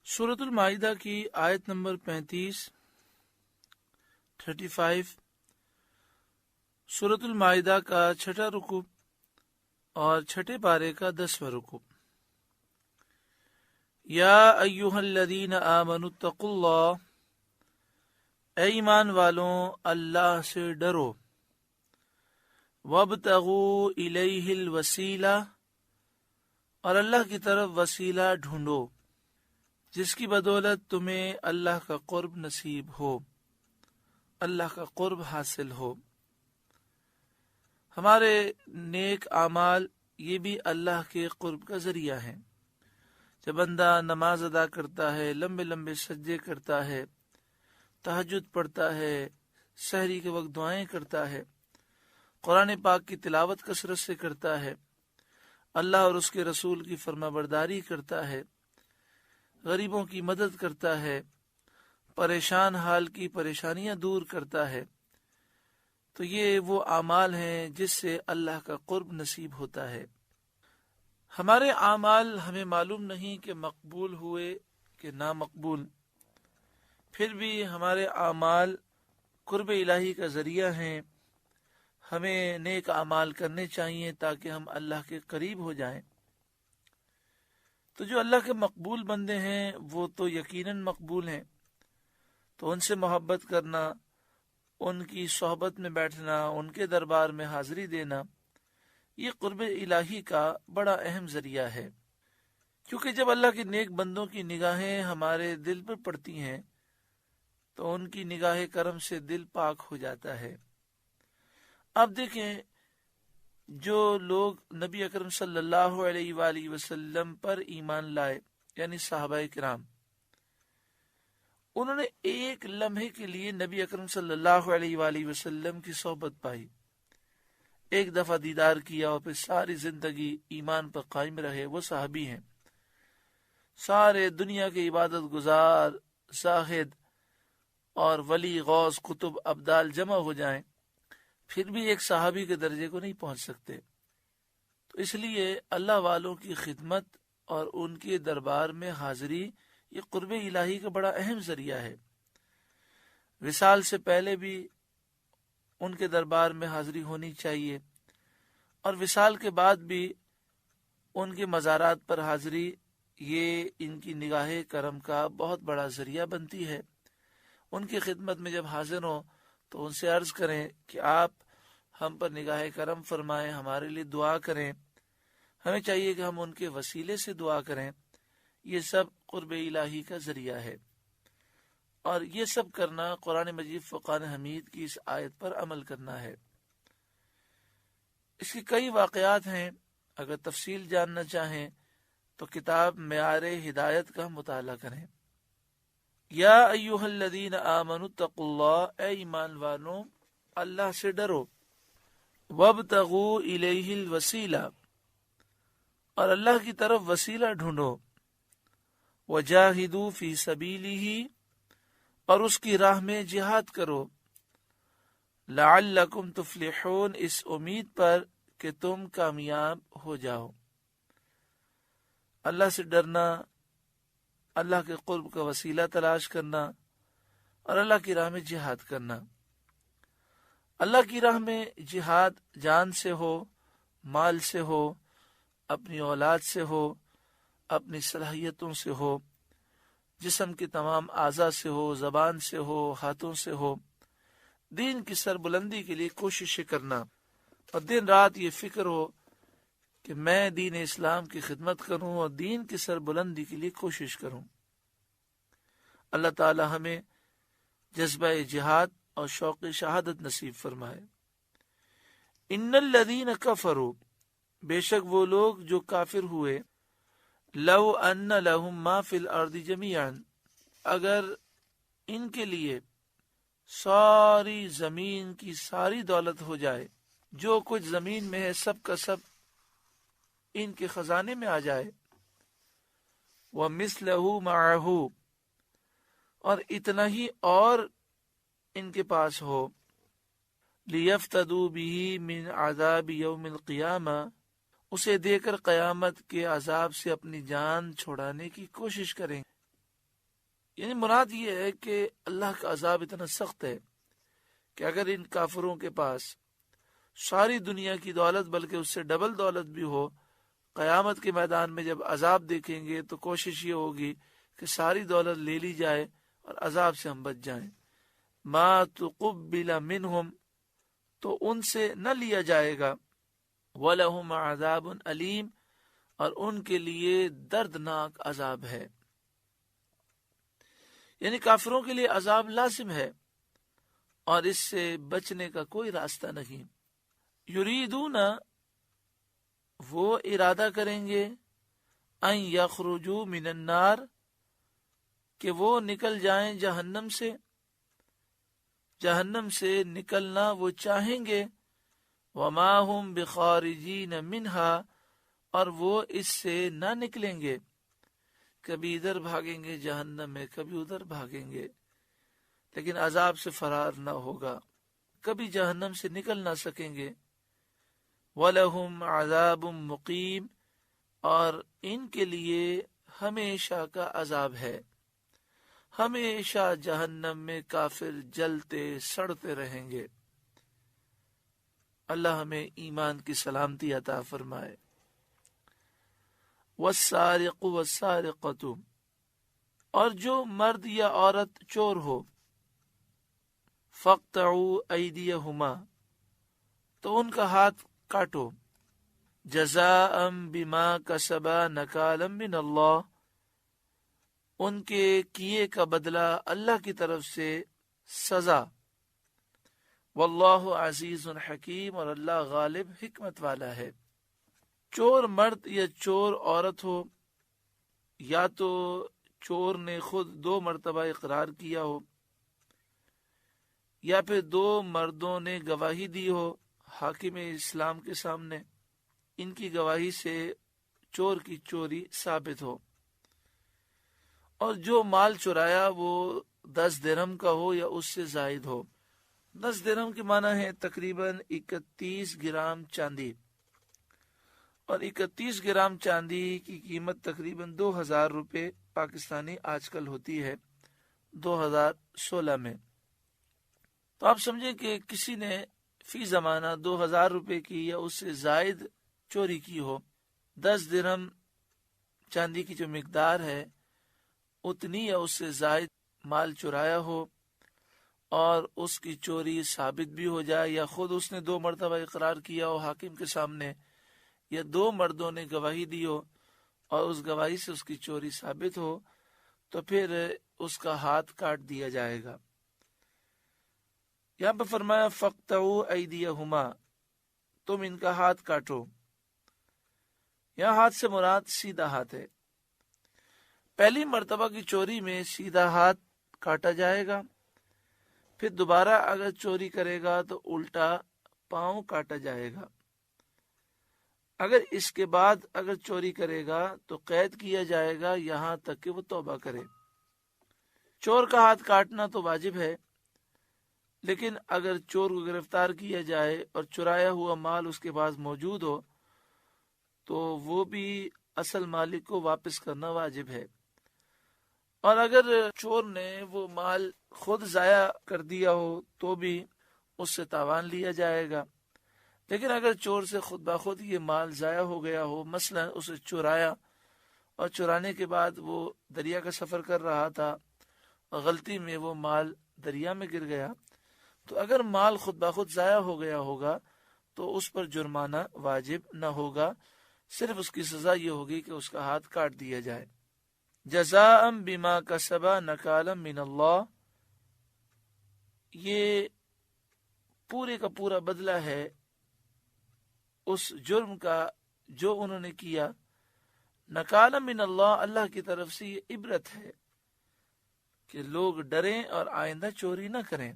سورۃ المائدہ کی آیت نمبر 35 سورۃ المائدہ کا چھٹا رکوع اور چھٹے پارے کا 10واں رکوع۔ یا ایھا الذین آمنوا اتقوا اللہ، اے ایمان والوں اللہ سے ڈرو، وابتغوا الیہ الوسیلہ، اور اللہ کی طرف وسیلہ ڈھونڈو جس کی بدولت تمہیں اللہ کا قرب نصیب ہو، اللہ کا قرب حاصل ہو۔ ہمارے نیک اعمال یہ بھی اللہ کے قرب کا ذریعہ ہیں۔ جب بندہ نماز ادا کرتا ہے، لمبے لمبے سجدے کرتا ہے، تہجد پڑھتا ہے، سحری کے وقت دعائیں کرتا ہے، قرآن پاک کی تلاوت کثرت سے کرتا ہے، اللہ اور اس کے رسول کی فرما برداری کرتا ہے، غریبوں کی مدد کرتا ہے، پریشان حال کی پریشانیاں دور کرتا ہے، تو یہ وہ اعمال ہیں جس سے اللہ کا قرب نصیب ہوتا ہے۔ ہمارے اعمال ہمیں معلوم نہیں کہ مقبول ہوئے کہ نامقبول، پھر بھی ہمارے اعمال قرب الہی کا ذریعہ ہیں۔ ہمیں نیک اعمال کرنے چاہیے تاکہ ہم اللہ کے قریب ہو جائیں۔ تو جو اللہ کے مقبول بندے ہیں وہ تو یقیناً مقبول ہیں، تو ان سے محبت کرنا، ان کی صحبت میں بیٹھنا، ان کے دربار میں حاضری دینا، یہ قرب الہی کا بڑا اہم ذریعہ ہے، کیونکہ جب اللہ کے نیک بندوں کی نگاہیں ہمارے دل پر پڑتی ہیں تو ان کی نگاہ کرم سے دل پاک ہو جاتا ہے۔ اب دیکھیں، جو لوگ نبی اکرم صلی اللہ علیہ وآلہ وسلم پر ایمان لائے، یعنی صحابہ کرام، انہوں نے ایک لمحے کے لیے نبی اکرم صلی اللہ علیہ وآلہ وسلم کی صحبت پائی، ایک دفعہ دیدار کیا اور پھر ساری زندگی ایمان پر قائم رہے، وہ صحابی ہیں۔ سارے دنیا کے عبادت گزار، زاہد اور ولی، غوث، قطب، ابدال جمع ہو جائیں، پھر بھی ایک صحابی کے درجے کو نہیں پہنچ سکتے۔ تو اس لیے اللہ والوں کی خدمت اور ان کے دربار میں حاضری یہ قرب الہی کا بڑا اہم ذریعہ ہے۔ وصال سے پہلے بھی ان کے دربار میں حاضری ہونی چاہیے، اور وصال کے بعد بھی ان کے مزارات پر حاضری یہ ان کی نگاہ کرم کا بہت بڑا ذریعہ بنتی ہے۔ ان کی خدمت میں جب حاضر ہوں تو ان سے عرض کریں کہ آپ ہم پر نگاہ کرم فرمائیں، ہمارے لیے دعا کریں، ہمیں چاہیے کہ ہم ان کے وسیلے سے دعا کریں۔ یہ سب قرب الہی کا ذریعہ ہے، اور یہ سب کرنا قرآن مجید فرقان حمید کی اس آیت پر عمل کرنا ہے۔ اس کی کئی واقعات ہیں، اگر تفصیل جاننا چاہیں تو کتاب معیار ہدایت کا مطالعہ کریں۔ یا ایھا الذین آمنوا اتقوا اللہ، اے ایمان والوں اللہ سے ڈرو، وابتغوا الیہ الوسیلہ، اور اللہ کی طرف وسیلہ ڈھونڈو، وجاہدوا فی سبیلہ، اور اس کی راہ میں جہاد کرو، لعلکم تفلحون، اس امید پر کہ تم کامیاب ہو جاؤ۔ اللہ سے ڈرنا، اللہ کے قرب کا وسیلہ تلاش کرنا، اور اللہ کی راہ میں جہاد کرنا۔ اللہ کی راہ میں جہاد جان سے ہو، مال سے ہو، اپنی اولاد سے ہو، اپنی صلاحیتوں سے ہو، جسم کی تمام اعضاء سے ہو، زبان سے ہو، ہاتھوں سے ہو، دین کی سربلندی کے لیے کوششیں کرنا، اور دن رات یہ فکر ہو کہ میں دین اسلام کی خدمت کروں اور دین کی سربلندی کے لیے کوشش کروں۔ اللہ تعالی ہمیں جذبہ جہاد اور شوق شہادت نصیب فرمائے۔ ان الذین کفروا، بے شک وہ لوگ جو کافر ہوئے، لو ان لہم ما فی الارض جمیعا، اگر ان کے لیے ساری زمین کی ساری دولت ہو جائے، جو کچھ زمین میں ہے سب کا سب ان کے خزانے میں آ جائے، وَمِثْلَهُ مَعَهُ، اور اتنا ہی اور ان کے پاس ہو، لیفتدوا به من عذاب یوم القیامہ، اسے دے کر قیامت کے عذاب سے اپنی جان چھڑانے کی کوشش کریں۔ یعنی مراد یہ ہے کہ اللہ کا عذاب اتنا سخت ہے کہ اگر ان کافروں کے پاس ساری دنیا کی دولت بلکہ اس سے ڈبل دولت بھی ہو، قیامت کے میدان میں جب عذاب دیکھیں گے تو کوشش یہ ہوگی کہ ساری دولت لے لی جائے اور عذاب سے ہم بچ جائیں۔ ما تقبل منہم، تو ان سے نہ لیا جائے گا، وَلَهُمْ عَذَابٌ أَلِيمٌ، اور ان کے لیے دردناک عذاب ہے۔ یعنی کافروں کے لیے عذاب لازم ہے اور اس سے بچنے کا کوئی راستہ نہیں۔ یریدون، وہ ارادہ کریں گے، ان یخرجوا من النار، کہ وہ نکل جائیں جہنم سے، جہنم سے نکلنا وہ چاہیں گے، وما هم بخارجین منہا، اور وہ اس سے نہ نکلیں گے، کبھی ادھر بھاگیں گے جہنم میں، کبھی ادھر بھاگیں گے، لیکن عذاب سے فرار نہ ہوگا، کبھی جہنم سے نکل نہ سکیں گے۔ وَلَهُمْ عَذَابٌ مُقِيمٌ، اور ان کے لیے ہمیشہ کا عذاب ہے، ہمیشہ جہنم میں کافر جلتے سڑتے رہیں گے۔ اللہ ہمیں ایمان کی سلامتی عطا فرمائے۔ وَالسَّارِقُ وَالسَّارِقَةُ، اور جو مرد یا عورت چور ہو، فَاقْطَعُوا أَيْدِيَهُمَا، تو ان کا ہاتھ کاٹو، جزاء بما کسبا نکالا من اللہ، ان کے کیے کا بدلہ اللہ کی طرف سے سزا، واللہ عزیز حکیم، اور اللہ غالب حکمت والا ہے۔ چور مرد یا چور عورت ہو، یا تو چور نے خود 2 مرتبہ اقرار کیا ہو، یا پھر 2 مردوں نے گواہی دی ہو حاکم اسلام کے سامنے، ان کی گواہی سے چور کی چوری ثابت ہو، اور جو مال چرایا وہ 10 درہم کا ہو یا اس سے زائد ہو۔ 10 درہم کی معنی ہے تقریباً 31 گرام چاندی، اور 31 گرام چاندی کی قیمت تقریباً 2000 روپے پاکستانی آج کل ہوتی ہے 2016 میں۔ تو آپ سمجھیں کہ کسی نے فی زمانہ 2000 روپے کی یا اس سے زائد چوری کی ہو، 10 درہم چاندی کی جو مقدار ہے اتنی یا اس سے زائد مال چرایا ہو، اور اس کی چوری ثابت بھی ہو جائے، یا خود اس نے 2 مرتبہ اقرار کیا ہو حاکم کے سامنے، یا 2 مردوں نے گواہی دی ہو اور اس گواہی سے اس کی چوری ثابت ہو، تو پھر اس کا ہاتھ کاٹ دیا جائے گا۔ یہاں پہ فرمایا فَاقْطَعُوا أَيْدِيَهُمَا، تم ان کا ہاتھ کاٹو۔ یہاں ہاتھ سے مراد سیدھا ہاتھ ہے۔ پہلی مرتبہ کی چوری میں سیدھا ہاتھ کاٹا جائے گا، پھر دوبارہ اگر چوری کرے گا تو الٹا پاؤں کاٹا جائے گا، اگر اس کے بعد اگر چوری کرے گا تو قید کیا جائے گا یہاں تک کہ وہ توبہ کرے۔ چور کا ہاتھ کاٹنا تو واجب ہے، لیکن اگر چور کو گرفتار کیا جائے اور چرایا ہوا مال اس کے پاس موجود ہو تو وہ بھی اصل مالک کو واپس کرنا واجب ہے، اور اگر چور نے وہ مال خود ضائع کر دیا ہو تو بھی اس سے تاوان لیا جائے گا۔ لیکن اگر چور سے خود بخود یہ مال ضائع ہو گیا ہو، مثلا اسے چرایا اور چرانے کے بعد وہ دریا کا سفر کر رہا تھا اور غلطی میں وہ مال دریا میں گر گیا، تو اگر مال خود بخود ضائع ہو گیا ہوگا تو اس پر جرمانہ واجب نہ ہوگا، صرف اس کی سزا یہ ہوگی کہ اس کا ہاتھ کاٹ دیا جائے۔ جزاء بما کسب نکالا من اللہ، یہ پورے کا پورا بدلہ ہے اس جرم کا جو انہوں نے کیا۔ نکالا من اللہ، اللہ کی طرف سے یہ عبرت ہے کہ لوگ ڈریں اور آئندہ چوری نہ کریں۔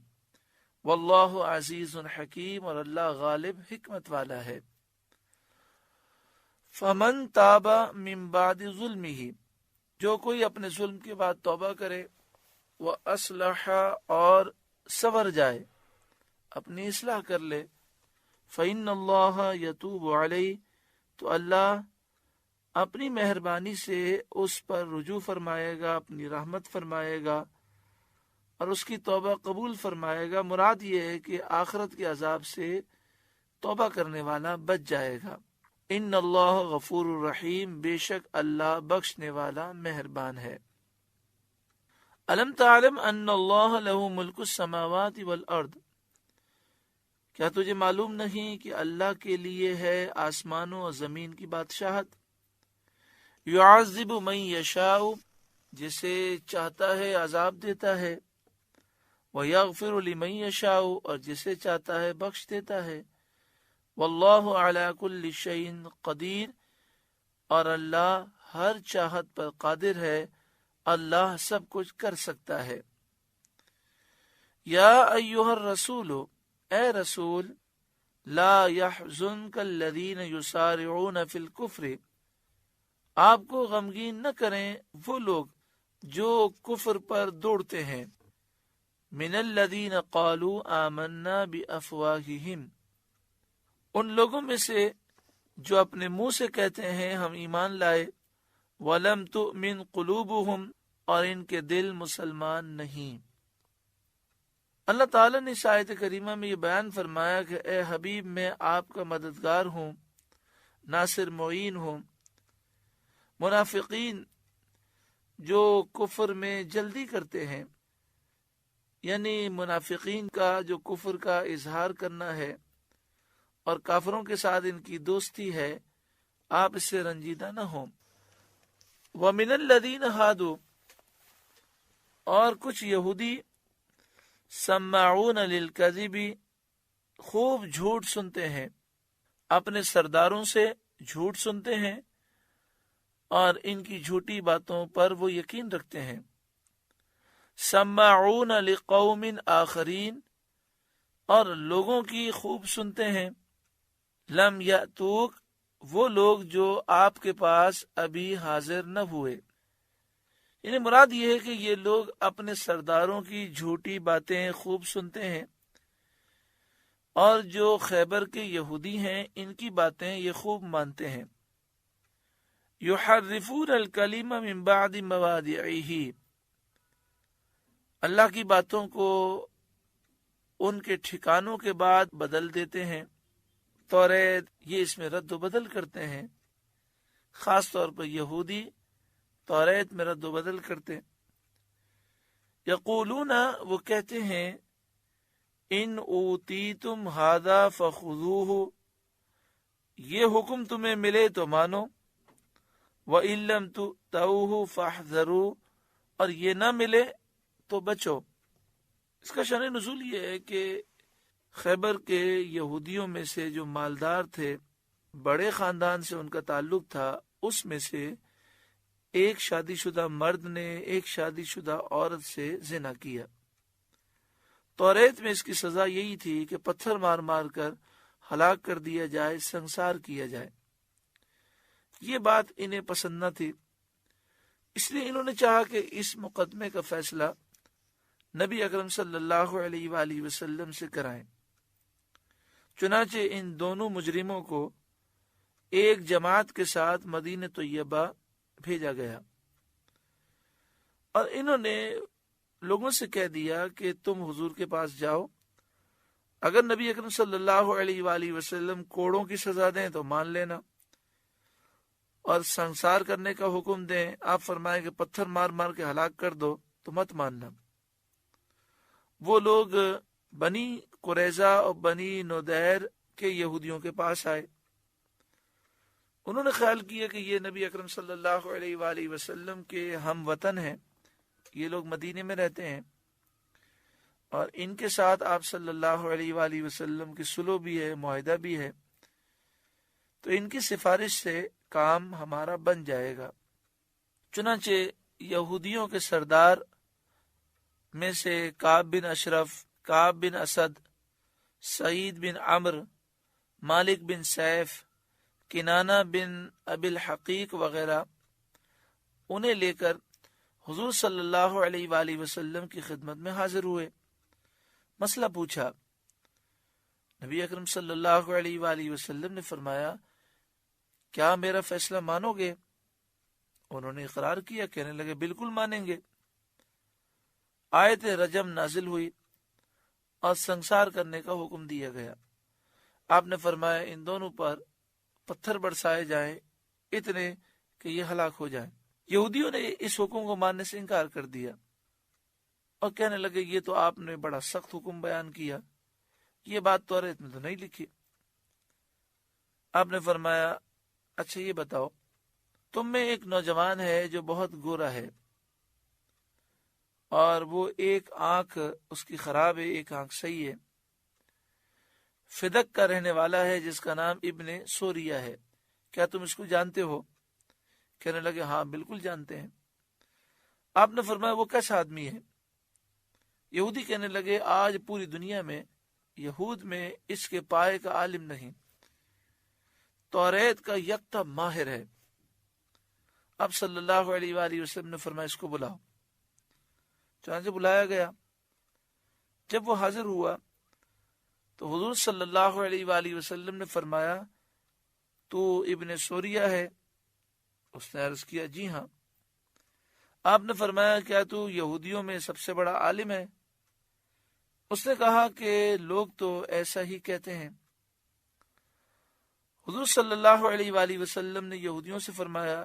واللہ عزیز حکیم، اور اللہ غالب حکمت والا ہے۔ فمن تاب من بعد ظلمہ، جو کوئی اپنے ظلم کے بعد توبہ کرے، وَأَصْلَحَ، اور سنور جائے، اپنی اصلاح کر لے۔ فَإِنَّ اللَّهَ يَتُوبُ عَلَيْهِ، تو اللہ اپنی مہربانی سے اس پر رجوع فرمائے گا، اپنی رحمت فرمائے گا اور اس کی توبہ قبول فرمائے گا۔ مراد یہ ہے کہ آخرت کے عذاب سے توبہ کرنے والا بچ جائے گا۔ ان اللہ غفور الرحیم، بے شک اللہ بخشنے والا مہربان ہے۔ الم تعلم ان اللہ لہ ملک السماوات والارض، کیا تجھے معلوم نہیں کہ اللہ کے لیے ہے آسمانوں اور زمین کی بادشاہت؟ یعذب من یشاء، جسے چاہتا ہے عذاب دیتا ہے، ویغفر لمن یشاء، اور جسے چاہتا ہے بخش دیتا ہے۔ واللہ علی کل شیء قدیر، اور اللہ ہر چاہت پر قادر ہے، اللہ سب کچھ کر سکتا ہے۔ یا ایھا الرسول، اے رسول، لا یحزنک الذین یسارعون فی الکفر، آپ کو غمگین نہ کریں وہ لوگ جو کفر پر دوڑتے ہیں۔ من الذین قالوا آمنا بافواہہم، ان لوگوں میں سے جو اپنے منہ سے کہتے ہیں ہم ایمان لائے، ولم تؤمن قلوبہم، اور ان کے دل مسلمان نہیں۔ اللہ تعالیٰ نے اس آیت کریمہ میں یہ بیان فرمایا کہ اے حبیب، میں آپ کا مددگار ہوں، ناصر معین ہوں۔ منافقین جو کفر میں جلدی کرتے ہیں، یعنی منافقین کا جو کفر کا اظہار کرنا ہے اور کافروں کے ساتھ ان کی دوستی ہے، آپ اس سے رنجیدہ نہ ہوں۔ وَمِنَ الَّذِينَ هَادُوا، اور کچھ یہودی سماعون للکذب، خوب جھوٹ سنتے ہیں، اپنے سرداروں سے جھوٹ سنتے ہیں اور ان کی جھوٹی باتوں پر وہ یقین رکھتے ہیں۔ سماعون لقوم آخرین، اور لوگوں کی خوب سنتے ہیں۔ لم یأتوک، وہ لوگ جو آپ کے پاس ابھی حاضر نہ ہوئے، یعنی مراد یہ ہے کہ یہ لوگ اپنے سرداروں کی جھوٹی باتیں خوب سنتے ہیں، اور جو خیبر کے یہودی ہیں ان کی باتیں یہ خوب مانتے ہیں۔ یحرفون الکلم من بعد مواضعہ، اللہ کی باتوں کو ان کے ٹھکانوں کے بعد بدل دیتے ہیں۔ توریت، یہ اس میں رد و بدل کرتے ہیں، خاص طور پر یہودی توریت میں رد و بدل کرتے۔ یقولون، وہ کہتے ہیں، ان اوتیتم ھذا فخذوہ، یہ حکم تمہیں ملے تو مانو، وَإِن لَّمْ تُؤْتَوْهُ فَاحْذَرُوا، اور یہ نہ ملے تو بچو۔ اس کا شأن نزول یہ ہے کہ خیبر کے یہودیوں میں سے جو مالدار تھے، بڑے خاندان سے ان کا تعلق تھا، اس میں سے ایک شادی شدہ مرد نے ایک شادی شدہ عورت سے زنا کیا۔ توریت میں اس کی سزا یہی تھی کہ پتھر مار مار کر ہلاک کر دیا جائے، سنسار کیا جائے۔ یہ بات انہیں پسند نہ تھی، اس لیے انہوں نے چاہا کہ اس مقدمے کا فیصلہ نبی اکرم صلی اللہ علیہ وآلہ وسلم سے کرائیں۔ چنانچہ ان دونوں مجرموں کو ایک جماعت کے ساتھ مدینہ طیبہ بھیجا گیا، اور انہوں نے لوگوں سے کہہ دیا کہ تم حضور کے پاس جاؤ، اگر نبی اکرم صلی اللہ علیہ وآلہ وسلم کوڑوں کی سزا دیں تو مان لینا، اور سنسار کرنے کا حکم دیں، آپ فرمائیں کہ پتھر مار مار کے ہلاک کر دو، تو مت ماننا۔ وہ لوگ بنی قریظہ اور بنی نودیر کے یہودیوں کے پاس آئے۔ انہوں نے خیال کیا کہ یہ نبی اکرم صلی اللہ علیہ وآلہ وسلم کے ہم وطن ہیں، یہ لوگ مدینے میں رہتے ہیں، اور ان کے ساتھ آپ صلی اللہ علیہ وآلہ وسلم کی صلح بھی ہے، معاہدہ بھی ہے، تو ان کی سفارش سے کام ہمارا بن جائے گا۔ چنانچہ یہودیوں کے سردار میں سے کعب بن اشرف، کعب بن اسد، سعید بن عمرو، مالک بن سیف، کنانہ بن ابی الحقیق وغیرہ انہیں لے کر حضور صلی اللہ علیہ وآلہ وسلم کی خدمت میں حاضر ہوئے۔ مسئلہ پوچھا، نبی اکرم صلی اللہ علیہ وآلہ وسلم نے فرمایا کیا میرا فیصلہ مانو گے؟ انہوں نے اقرار کیا، کہنے لگے بالکل مانیں گے۔ آیت رجم نازل ہوئی اور سنسار کرنے کا حکم دیا گیا۔ آپ نے فرمایا ان دونوں پر پتھر برسائے جائیں اتنے کہ یہ ہلاک ہو جائیں۔ یہودیوں نے اس حکم کو ماننے سے انکار کر دیا اور کہنے لگے یہ تو آپ نے بڑا سخت حکم بیان کیا، یہ بات توریت میں تو نہیں لکھی۔ آپ نے فرمایا اچھا یہ بتاؤ، تم میں ایک نوجوان ہے جو بہت گورا ہے اور وہ ایک آنکھ اس کی خراب ہے، ایک آنکھ صحیح ہے، فدق کا رہنے والا ہے جس کا نام ابن سوریہ ہے، کیا تم اس کو جانتے ہو؟ کہنے لگے ہاں بالکل جانتے ہیں۔ آپ نے فرمایا وہ کیسا آدمی ہے؟ یہودی کہنے لگے آج پوری دنیا میں یہود میں اس کے پائے کا عالم نہیں، توریت کا یکتا ماہر ہے۔ اب صلی اللہ علیہ وآلہ وسلم نے فرمایا اس کو بلاؤ۔ چنانچہ بلایا گیا۔ جب وہ حاضر ہوا تو حضور صلی اللہ علیہ وآلہ وسلم نے فرمایا تو ابن سوریہ ہے؟ اس نے عرض کیا جی ہاں۔ آپ نے فرمایا کیا تو یہودیوں میں سب سے بڑا عالم ہے؟ اس نے کہا کہ لوگ تو ایسا ہی کہتے ہیں۔ حضور صلی اللہ علیہ وآلہ وسلم نے یہودیوں سے فرمایا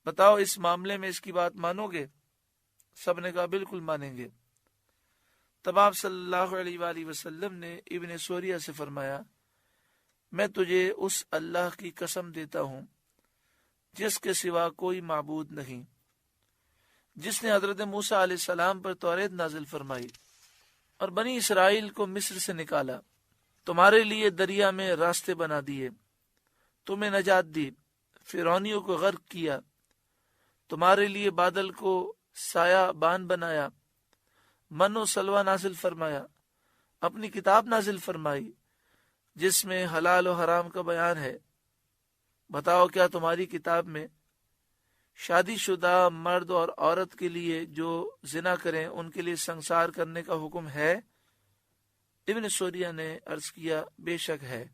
بتاؤ اس معاملے میں اس کی بات مانو گے؟ سب نے کہا بالکل مانیں گے۔ تب آپ صلی اللہ علیہ وآلہ وسلم نے ابن سوریہ سے فرمایا میں تجھے اس اللہ کی قسم دیتا ہوں جس کے سوا کوئی معبود نہیں، جس نے حضرت موسیٰ علیہ السلام پر توریت نازل فرمائی اور بنی اسرائیل کو مصر سے نکالا، تمہارے لیے دریا میں راستے بنا دیے، تمہیں نجات دی، فرعونیوں کو غرق کیا، تمہارے لیے بادل کو سایہ بان بنایا، من و سلوہ نازل فرمایا، اپنی کتاب نازل فرمائی جس میں حلال و حرام کا بیان ہے۔ بتاؤ کیا تمہاری کتاب میں شادی شدہ مرد اور عورت کے لیے جو زنا کریں ان کے لیے سنسار کرنے کا حکم ہے؟ ابن سوریہ نے عرض کیا بے شک ہے،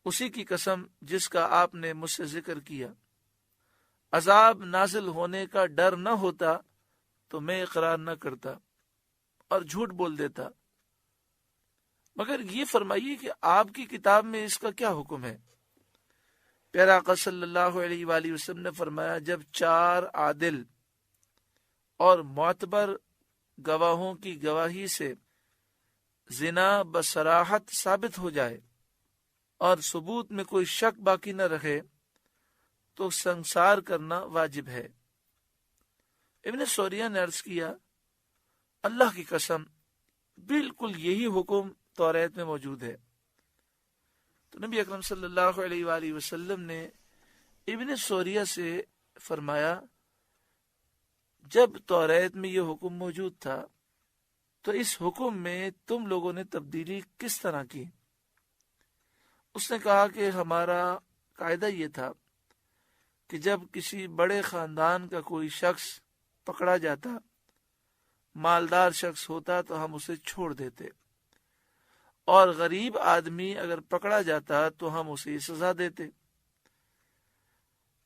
اسی کی قسم جس کا آپ نے مجھ سے ذکر کیا۔ عذاب نازل ہونے کا ڈر نہ ہوتا تو میں اقرار نہ کرتا اور جھوٹ بول دیتا، مگر یہ فرمائیے کہ آپ کی کتاب میں اس کا کیا حکم ہے؟ پیارا آقا صلی اللہ علیہ وآلہ وسلم نے فرمایا جب 4 عادل اور معتبر گواہوں کی گواہی سے زنا بصراحت ثابت ہو جائے اور ثبوت میں کوئی شک باقی نہ رہے تو سنسار کرنا واجب ہے۔ ابن سوریہ نے عرض کیا اللہ کی قسم بالکل یہی حکم توریت میں موجود ہے۔ تو نبی اکرم صلی اللہ علیہ وآلہ وسلم نے ابن سوریہ سے فرمایا جب توریت میں یہ حکم موجود تھا تو اس حکم میں تم لوگوں نے تبدیلی کس طرح کی؟ اس نے کہا کہ ہمارا قاعدہ یہ تھا کہ جب کسی بڑے خاندان کا کوئی شخص پکڑا جاتا، مالدار شخص ہوتا تو ہم اسے چھوڑ دیتے، اور غریب آدمی اگر پکڑا جاتا تو ہم اسے سزا دیتے۔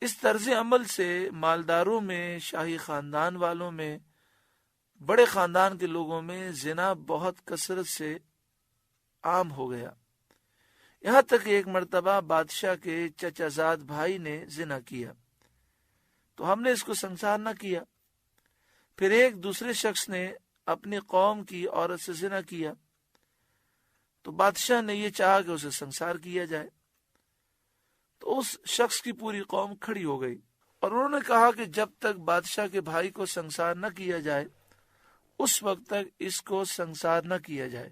اس طرز عمل سے مالداروں میں، شاہی خاندان والوں میں، بڑے خاندان کے لوگوں میں زنا بہت کثرت سے عام ہو گیا، یہاں تک کہ ایک مرتبہ بادشاہ کے چچا زاد بھائی نے زنا کیا تو ہم نے اس کو سنسار نہ کیا۔ پھر ایک دوسرے شخص نے اپنی قوم کی عورت سے زنا کیا تو بادشاہ نے یہ چاہا کہ اسے سنسار کیا جائے، تو اس شخص کی پوری قوم کھڑی ہو گئی اور انہوں نے کہا کہ جب تک بادشاہ کے بھائی کو سنسار نہ کیا جائے اس وقت تک اس کو سنسار نہ کیا جائے۔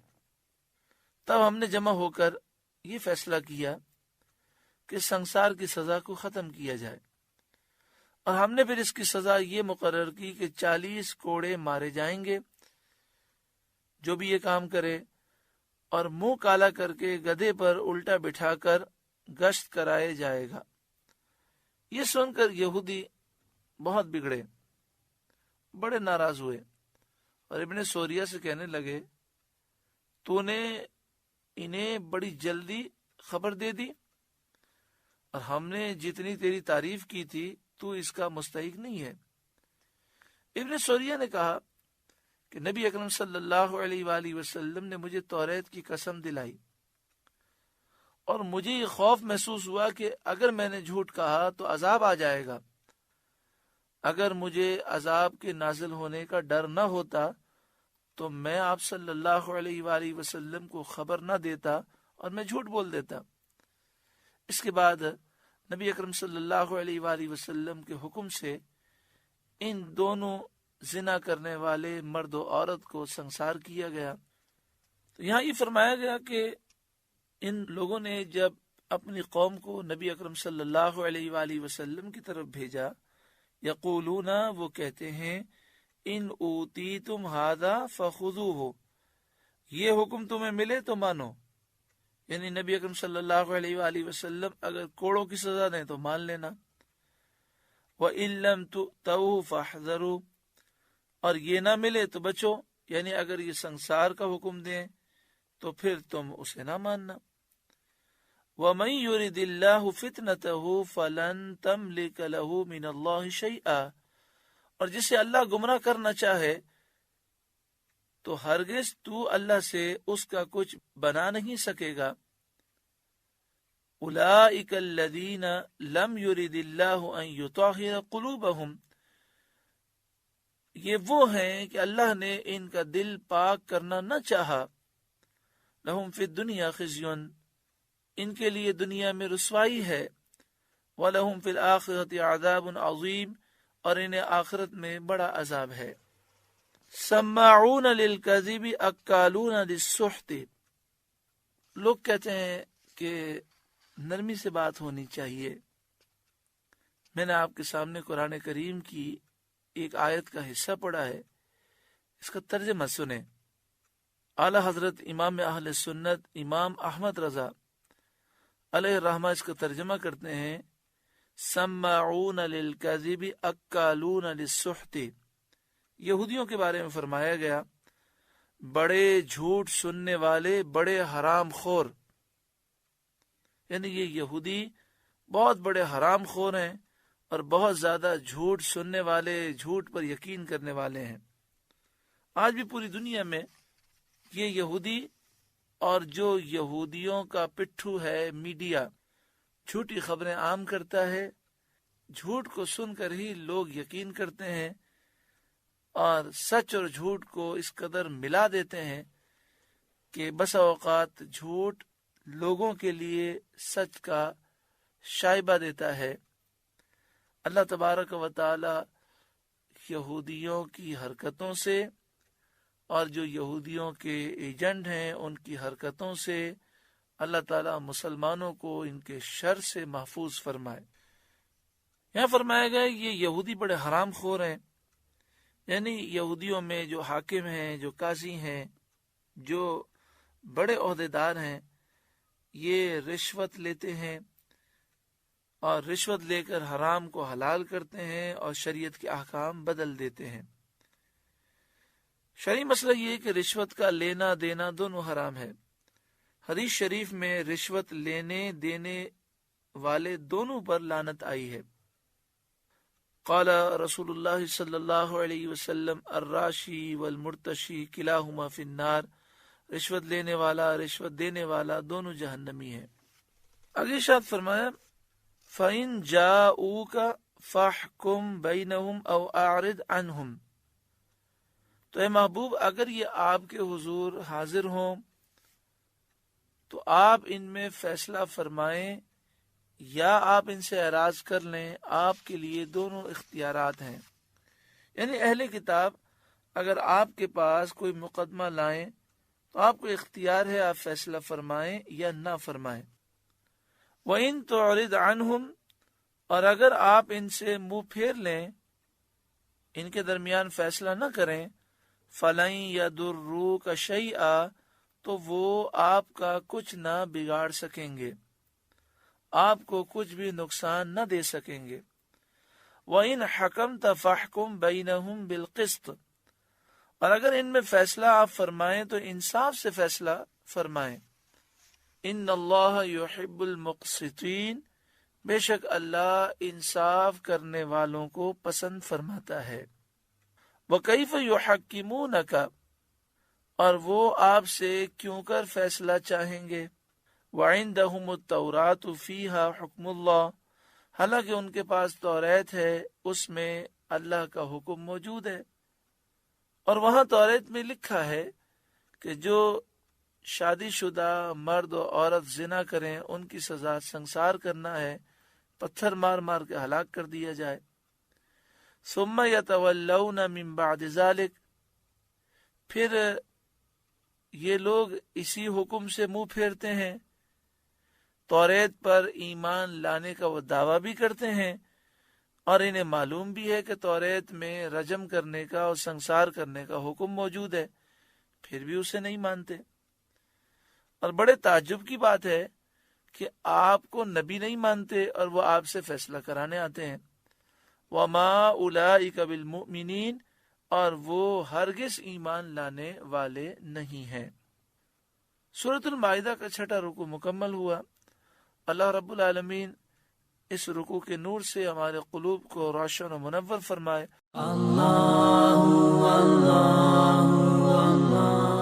تب ہم نے جمع ہو کر یہ فیصلہ کیا کہ سنسار کی سزا کو ختم کیا جائے، اور ہم نے پھر اس کی سزا یہ مقرر کی کہ 40 کوڑے مارے جائیں گے جو بھی یہ کام کرے، اور منہ کالا کر کے گدھے پر الٹا بٹھا کر گشت کرائے جائے گا۔ یہ سن کر یہودی بہت بگڑے، بڑے ناراض ہوئے اور ابن سوریہ سے کہنے لگے تو نے انہیں بڑی جلدی خبر دے دی، اور ہم نے جتنی تیری تعریف کی تھی تو اس کا مستحق نہیں ہے۔ ابن سوریہ نے کہا کہ نبی اکرم صلی اللہ علیہ وآلہ وسلم نے مجھے توریت کی قسم دلائی، اور مجھے یہ خوف محسوس ہوا کہ اگر میں نے جھوٹ کہا تو عذاب آ جائے گا۔ اگر مجھے عذاب کے نازل ہونے کا ڈر نہ ہوتا تو میں آپ صلی اللہ علیہ وآلہ وسلم کو خبر نہ دیتا اور میں جھوٹ بول دیتا۔ اس کے بعد نبی اکرم صلی اللہ علیہ وآلہ وسلم کے حکم سے ان دونوں زنا کرنے والے مرد و عورت کو سنسار کیا گیا۔ تو یہاں یہ فرمایا گیا کہ ان لوگوں نے جب اپنی قوم کو نبی اکرم صلی اللہ علیہ وآلہ وسلم کی طرف بھیجا، یقولون، وہ کہتے ہیں، ان اوتیتم ھذا فخذوہ، یہ حکم تمہیں ملے تو مانو، یعنی نبی اکرم صلی اللہ علیہ وآلہ وسلم اگر کوڑوں کی سزا دیں تو مان لینا، وَإِن لَّمْ تُؤْتَوْهُ فَاحْذَرُوا، اور یہ نہ ملے تو بچو، یعنی اگر یہ سنسار کا حکم دیں تو پھر تم اسے نہ ماننا۔ وَمَن يُرِدِ اللَّهُ فِتْنَتَهُ فَلَن تَمْلِكَ لَهُ مِنَ اللَّهِ شَيْئًا، اور جسے اللہ گمراہ کرنا چاہے تو ہرگز تو اللہ سے اس کا کچھ بنا نہیں سکے گا۔ أُولَئِكَ الَّذِينَ لَمْ يُرِدِ اللَّهُ أَن يُطَهِّرَ قُلُوبَهُمْ، یہ وہ ہیں کہ اللہ نے ان کا دل پاک کرنا نہ چاہا۔ لَهُمْ فِي الدُّنْيَا خِزْيٌ، ان کے لیے دنیا میں رسوائی ہے، وَلَهُمْ فِي الْآخِرَةِ عَذَابٌ عَظِيمٌ، اور انہیں آخرت میں بڑا عذاب ہے۔ سَمَّاعُونَ لِلْكَذِبِ أَكَّالُونَ لِلسُّحْتِ، لوگ کہتے ہیں کہ نرمی سے بات ہونی چاہیے۔ میں نے آپ کے سامنے قرآن کریم کی ایک آیت کا حصہ پڑھا ہے، اس کا ترجمہ سنیں۔ اعلیٰ حضرت امام اہل سنت امام احمد رضا علیہ الرحمہ اس کا ترجمہ کرتے ہیں، سماعون للکذب اکالون للسحت، یہودیوں کے بارے میں فرمایا گیا بڑے جھوٹ سننے والے، بڑے حرام خور، یعنی یہ یہودی بہت بڑے حرام خور ہیں اور بہت زیادہ جھوٹ سننے والے، جھوٹ پر یقین کرنے والے ہیں۔ آج بھی پوری دنیا میں یہ یہودی اور جو یہودیوں کا پٹھو ہے میڈیا، جھوٹی خبریں عام کرتا ہے، جھوٹ کو سن کر ہی لوگ یقین کرتے ہیں اور سچ اور جھوٹ کو اس قدر ملا دیتے ہیں کہ بسا اوقات جھوٹ لوگوں کے لیے سچ کا شائبہ دیتا ہے۔ اللہ تبارک و تعالی یہودیوں کی حرکتوں سے اور جو یہودیوں کے ایجنٹ ہیں ان کی حرکتوں سے اللہ تعالیٰ مسلمانوں کو ان کے شر سے محفوظ فرمائے۔ یہاں فرمایا گیا یہ یہودی بڑے حرام خور ہیں، یعنی یہودیوں میں جو حاکم ہیں، جو قاضی ہیں، جو بڑے عہدیدار ہیں، یہ رشوت لیتے ہیں اور رشوت لے کر حرام کو حلال کرتے ہیں اور شریعت کے احکام بدل دیتے ہیں۔ شرعی مسئلہ یہ ہے کہ رشوت کا لینا دینا دونوں حرام ہے۔ حدیث شریف میں رشوت لینے دینے والے دونوں پر لعنت آئی ہے۔ قال رسول اللہ صلی اللہ علیہ وسلم الراشی والمرتشی کلاہما فی النار، رشوت لینے والا، رشوت دینے والا دونوں جہنمی ہیں۔ اگلی شاد فرمایا فَإِن جَاءُوكَ فَاحْكُمْ بَيْنَهُمْ أَوْ أَعْرِضْ عَنْهُمْ، تو اے محبوب اگر یہ آپ کے حضور حاضر ہوں تو آپ ان میں فیصلہ فرمائیں یا آپ ان سے اعراض کر لیں، آپ کے لیے دونوں اختیارات ہیں۔ یعنی اہل کتاب اگر آپ کے پاس کوئی مقدمہ لائیں تو آپ کو اختیار ہے، آپ فیصلہ فرمائیں یا نہ فرمائیں۔ وَإِن تُعْرِضْ عَنْهُمْ، اور اگر آپ ان سے منہ پھیر لیں، ان کے درمیان فیصلہ نہ کریں، فَلَن يَضُرُّوكَ شَيْئًا، تو وہ آپ کا کچھ نہ بگاڑ سکیں گے، آپ کو کچھ بھی نقصان نہ دے سکیں گے۔ وَإِنْ حَكَمْتَ فَاحْكُمْ بَيْنَهُمْ بِالْقِسْطِ، اور اگر ان میں فیصلہ آپ فرمائیں تو انصاف سے فیصلہ فرمائیں۔ ان اللہ یحب المقسطین، بے شک اللہ انصاف کرنے والوں کو پسند فرماتا ہے۔ وَكَيْفَ يُحَكِّمُونَكَ، اور وہ آپ سے کیوں کر فیصلہ چاہیں گے۔ وَعِندَهُمُ التَّوْرَاةُ فِيهَا حُكْمُ اللَّهِ، حالانکہ ان کے پاس توریت ہے، اس میں اللہ کا حکم موجود ہے۔ اور وہاں توریت میں لکھا ہے کہ جو شادی شدہ مرد و عورت زنا کریں ان کی سزا سنسار کرنا ہے، پتھر مار مار کے ہلاک کر دیا جائے۔ ثم یتولون من بعد ذلک، پھر یہ لوگ اسی حکم سے منہ پھیرتے ہیں، توریت پر ایمان لانے کا وہ دعویٰ بھی کرتے ہیں، اور انہیں معلوم بھی ہے کہ توریت میں رجم کرنے کا اور سنسار کرنے کا حکم موجود ہے، پھر بھی اسے نہیں مانتے۔ اور بڑے تعجب کی بات ہے کہ آپ کو نبی نہیں مانتے اور وہ آپ سے فیصلہ کرانے آتے ہیں۔ وَمَا أُولَئِكَ بِالْمُؤْمِنِينَ، اور وہ ہرگز ایمان لانے والے نہیں ہیں۔ سورۃ المائدہ کا 6واں رکوع مکمل ہوا۔ اللہ رب العالمین اس رکوع کے نور سے ہمارے قلوب کو روشن و منور فرمائے۔ اللہ اللہ اللہ